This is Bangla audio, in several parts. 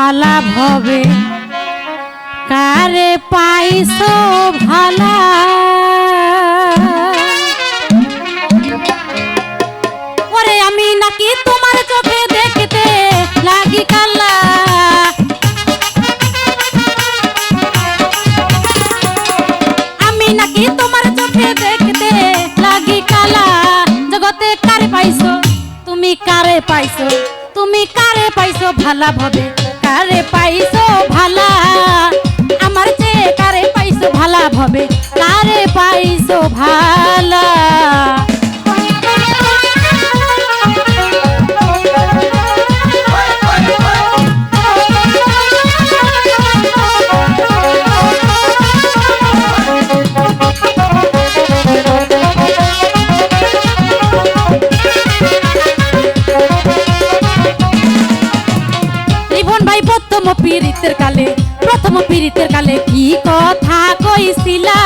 ভালা ভবে কারে পাইছো ভালা। ওরে আমি নাকি তোমার চোখে দেখতে লাগি কালা, আমি নাকি তোমার চোখে দেখতে লাগি কালা। জগতে কারে পাইছো তুমি, কারে পাইছো তুমি, কারে পাইছো ভালা ভবে কারে পাইছো ভালা। আমার চেয়ে কারে পাইছো ভালা ভবে কারে পাইছো ভালা। পীড়িতের কালে, প্রথম পীড়িতের কালে কি কথা কইছিলা,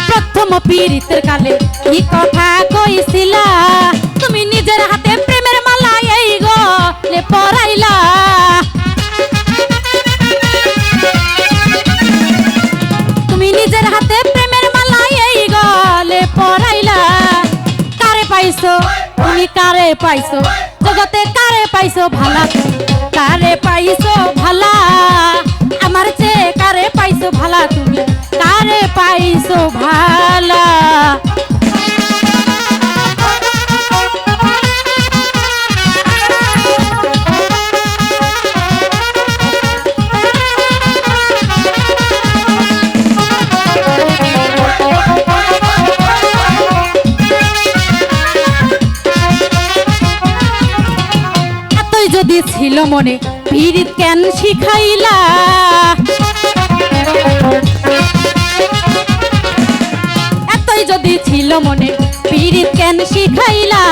প্রথম পীড়িতের কালে কি কথা কইছিলা। তুমি নিজের হাতে প্রেমের মালা এই গলে পরাইলা, তুমি নিজের হাতে প্রেমের মালা এই গলে পরাইলা। কারে পাইছো তুমি, কারে পাইছো জগতে কারে পাইছো ভালা, কারে পাইছো ভালা। আমার চেয়ে কারে পাইছো ভালা তুমি, কারে পাইছো ভালা। যদি ছিল মনে পীড়িত কেন শিখাইলা, এতই যদি ছিল মনে পীড়িত কেন শিখাইলা।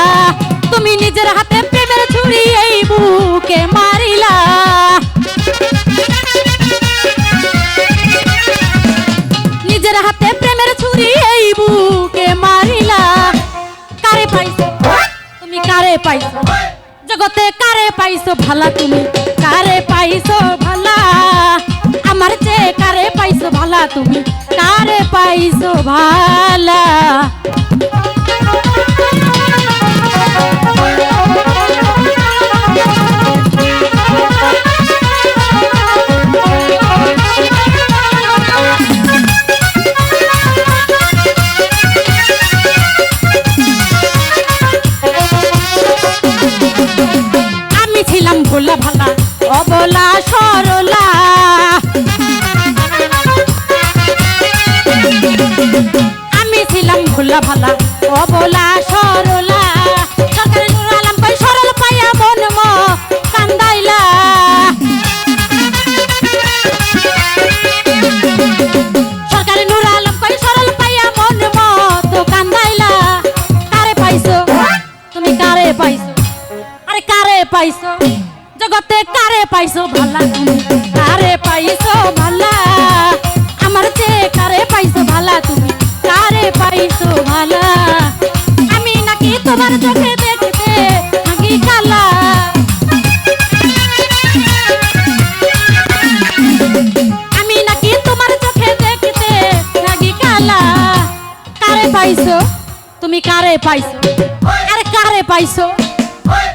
তুমি নিজের হাতে প্রেমের ছুরি এই বুকে মারিলা, নিজের হাতে প্রেমের ছুরি এই বুকে মারিলা। কারে পাইছো তুমি, কারে পাইছো জগতে কারে পাইছো ভালা তুমি, কারে পাইছো ভালা। আমার চেয়ে কারে পাইছো ভালা তুমি, কারে পাইছো ভালা। ভোলা ভালা অবলা সরলা, আমি ছিলাম ভোলা ভালা অবলা সরলা। সরকারি নুর আলম কই সরল পাইয়া মন কান্দাইলা, সরকারি নুর আলম কই সরল পাইয়া মন তো কান্দাইলা। কারে পাইছো তুমি, কারে পাইছো, আরে কারে পাইছো জগতে কারে পাইছো ভালা তুমি, কারে পাইছো ভালা। আমার চেয়ে কারে পাইছো ভালা তুমি, কারে পাইছো ভালা। আমি নাকি তোমার চোখে দেখতে নাকি কালা, আমি নাকি তোমার চোখে দেখতে নাকি কালা। কারে পাইছো তুমি, কারে পাইছো, আরে কারে পাইছো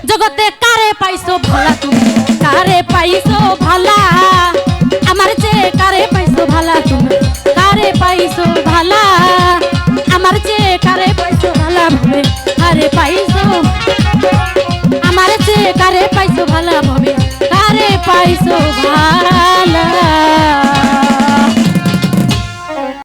জগতে কারে পাইছো ভালা তুমি, কারে পাইছো ভালা। আমার চেয়ে কারে পাইছো ভালা তুমি, কারে পাইছো ভালা। আমার চেয়ে কারে পাইছো ভালা ভাবে কারে পাইছো